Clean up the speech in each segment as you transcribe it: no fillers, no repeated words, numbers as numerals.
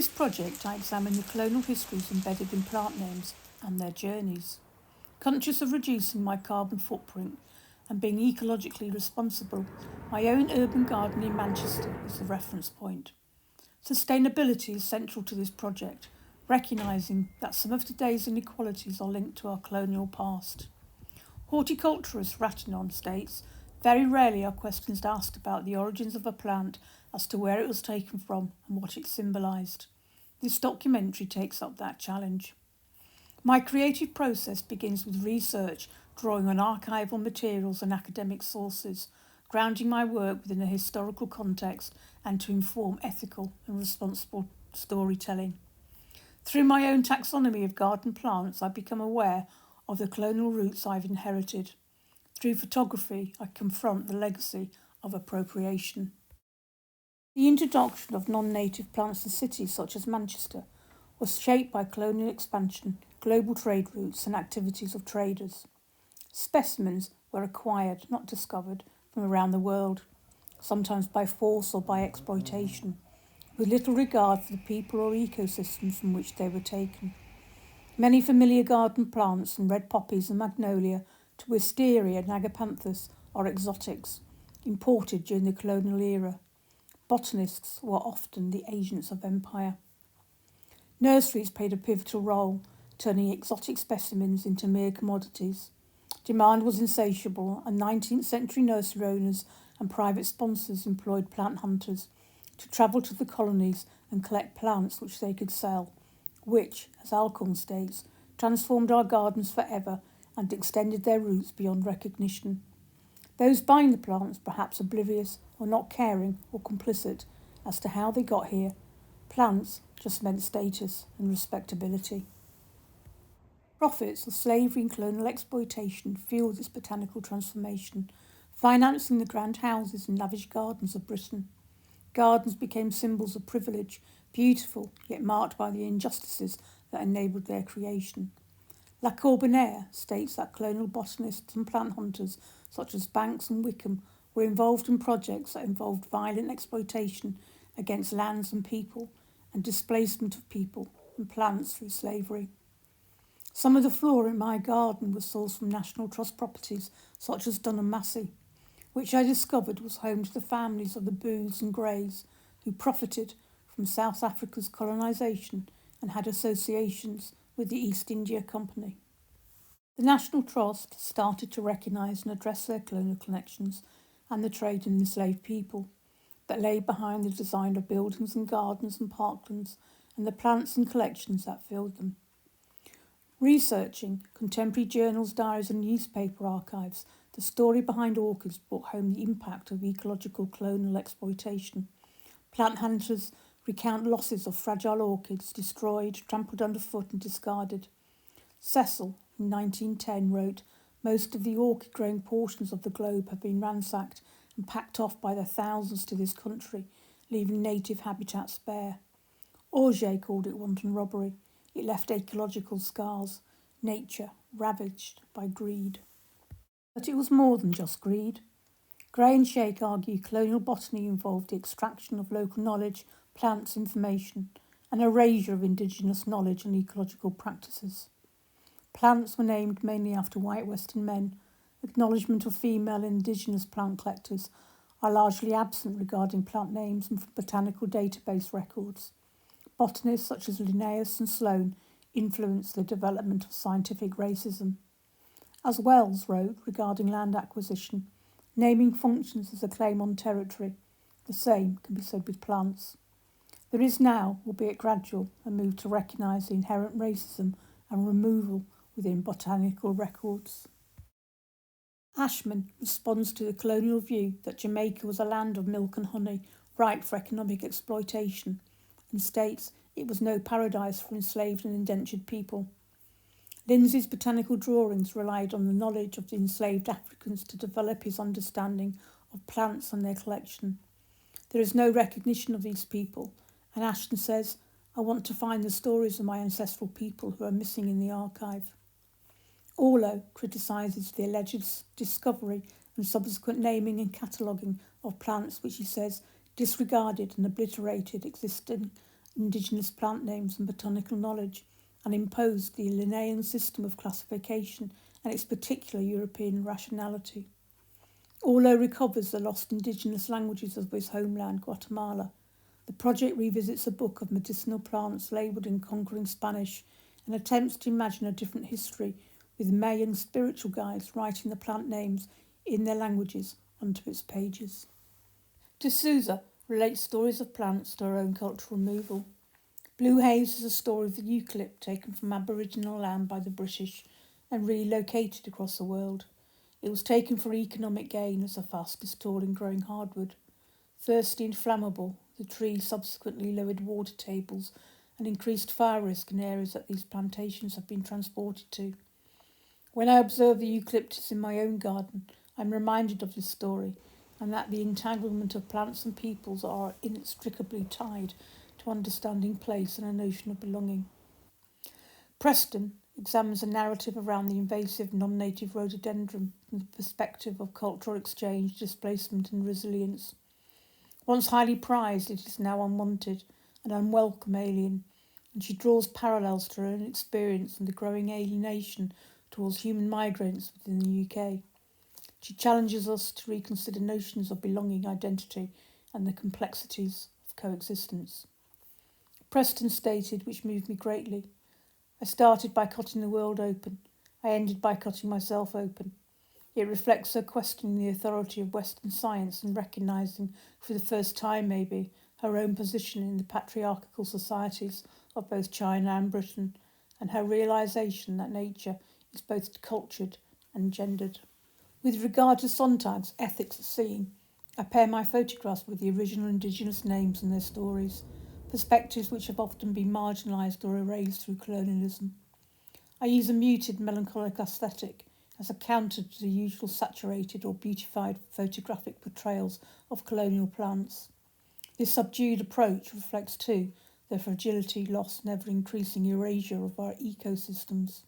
this project, I examine the colonial histories embedded in plant names and their journeys. Conscious of reducing my carbon footprint and being ecologically responsible, my own urban garden in Manchester is the reference point. Sustainability is central to this project, recognising that some of today's inequalities are linked to our colonial past. Horticulturist Ratinon states, very rarely are questions asked about the origins of a plant as to where it was taken from and what it symbolised. This documentary takes up that challenge. My creative process begins with research, drawing on archival materials and academic sources, grounding my work within a historical context and to inform ethical and responsible storytelling. Through my own taxonomy of garden plants, I become aware of the colonial roots I've inherited. Through photography, I confront the legacy of appropriation. The introduction of non-native plants to cities such as Manchester was shaped by colonial expansion, global trade routes and activities of traders. Specimens were acquired, not discovered, from around the world, sometimes by force or by exploitation, with little regard for the people or ecosystems from which they were taken. Many familiar garden plants, from red poppies and magnolia to wisteria and agapanthus, are exotics, imported during the colonial era. Botanists were often the agents of empire. Nurseries played a pivotal role, turning exotic specimens into mere commodities. Demand was insatiable, and 19th century nursery owners and private sponsors employed plant hunters to travel to the colonies and collect plants which they could sell, which, as Alcorn states, transformed our gardens forever and extended their roots beyond recognition. Those buying the plants, perhaps oblivious or not caring or complicit as to how they got here, plants just meant status and respectability. Profits of slavery and colonial exploitation fueled this botanical transformation, financing the grand houses and lavish gardens of Britain. Gardens became symbols of privilege, beautiful yet marked by the injustices that enabled their creation. La Corbinaire states that colonial botanists and plant hunters such as Banks and Wickham were involved in projects that involved violent exploitation against lands and people and displacement of people and plants through slavery. Some of the flora in my garden was sourced from National Trust properties such as Dunham Massey, which I discovered was home to the families of the Booths and Greys, who profited from South Africa's colonisation and had associations with the East India Company. The National Trust started to recognise and address their colonial connections and the trade in enslaved people that lay behind the design of buildings and gardens and parklands and the plants and collections that filled them. Researching contemporary journals, diaries and newspaper archives, the story behind orchids brought home the impact of ecological colonial exploitation. Plant hunters recount losses of fragile orchids destroyed, trampled underfoot and discarded. Cecil, in 1910, wrote, "Most of the orchid-growing portions of the globe have been ransacked and packed off by the thousands to this country, leaving native habitats bare." Auger called it wanton robbery. It left ecological scars, nature ravaged by greed. But it was more than just greed. Gray and Shake argue colonial botany involved the extraction of local knowledge, plants, information, and erasure of indigenous knowledge and ecological practices. Plants were named mainly after white Western men. Acknowledgement of female indigenous plant collectors are largely absent regarding plant names and from botanical database records. Botanists such as Linnaeus and Sloane influenced the development of scientific racism. As Wells wrote regarding land acquisition, naming functions as a claim on territory. The same can be said with plants. There is now, albeit gradual, a move to recognise the inherent racism and removal within botanical records. Ashman responds to the colonial view that Jamaica was a land of milk and honey, ripe for economic exploitation, and states it was no paradise for enslaved and indentured people. Lindsay's botanical drawings relied on the knowledge of the enslaved Africans to develop his understanding of plants and their collection. There is no recognition of these people, and Ashton says, "I want to find the stories of my ancestral people who are missing in the archive." Orlo criticises the alleged discovery and subsequent naming and cataloguing of plants which he says disregarded and obliterated existing indigenous plant names and botanical knowledge, and imposed the Linnaean system of classification and its particular European rationality. Orlo recovers the lost indigenous languages of his homeland, Guatemala. The project revisits a book of medicinal plants labelled in conquering Spanish and attempts to imagine a different history, with Mayan spiritual guides writing the plant names in their languages onto its pages. De Souza relates stories of plants to her own cultural removal. Blue Haze is a story of the eucalypt taken from Aboriginal land by the British and relocated across the world. It was taken for economic gain as the fastest tall in growing hardwood. Thirsty and flammable, the tree subsequently lowered water tables and increased fire risk in areas that these plantations have been transported to. When I observe the eucalyptus in my own garden, I am reminded of this story and that the entanglement of plants and peoples are inextricably tied to understanding place and a notion of belonging. Preston examines a narrative around the invasive non-native rhododendron from the perspective of cultural exchange, displacement and resilience. Once highly prized, it is now unwanted, an unwelcome alien, and she draws parallels to her own experience and the growing alienation towards human migrants within the UK. She challenges us to reconsider notions of belonging, identity, and the complexities of coexistence. Preston stated, which moved me greatly, I started by cutting the world open. I ended by cutting myself open. It reflects her questioning the authority of Western science and recognising, for the first time maybe, her own position in the patriarchal societies of both China and Britain, and her realisation that nature is both cultured and gendered. With regard to Sontag's Ethics at Seeing, I pair my photographs with the original indigenous names and their stories, perspectives which have often been marginalised or erased through colonialism. I use a muted, melancholic aesthetic as a counter to the usual saturated or beautified photographic portrayals of colonial plants. This subdued approach reflects too the fragility, loss and ever-increasing erasure of our ecosystems.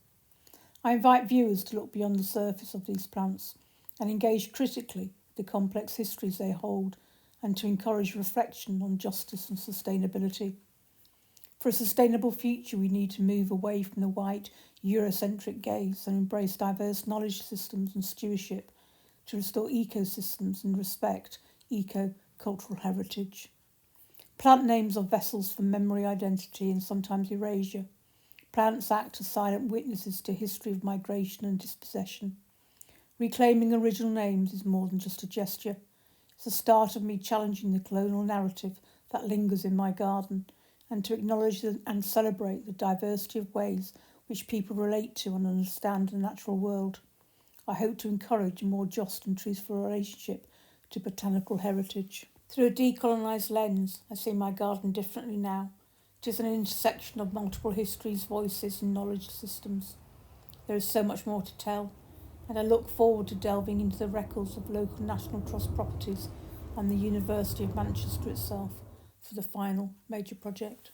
I invite viewers to look beyond the surface of these plants and engage critically with the complex histories they hold, and to encourage reflection on justice and sustainability. For a sustainable future, we need to move away from the white, Eurocentric gaze and embrace diverse knowledge systems and stewardship to restore ecosystems and respect eco-cultural heritage. Plant names are vessels for memory, identity and sometimes erasure. Plants act as silent witnesses to history of migration and dispossession. Reclaiming original names is more than just a gesture. It's the start of me challenging the colonial narrative that lingers in my garden, and to acknowledge and celebrate the diversity of ways which people relate to and understand the natural world. I hope to encourage a more just and truthful relationship to botanical heritage. Through a decolonised lens, I see my garden differently now. It is an intersection of multiple histories, voices and knowledge systems. There is so much more to tell, and I look forward to delving into the records of local National Trust properties and the University of Manchester itself for the final major project.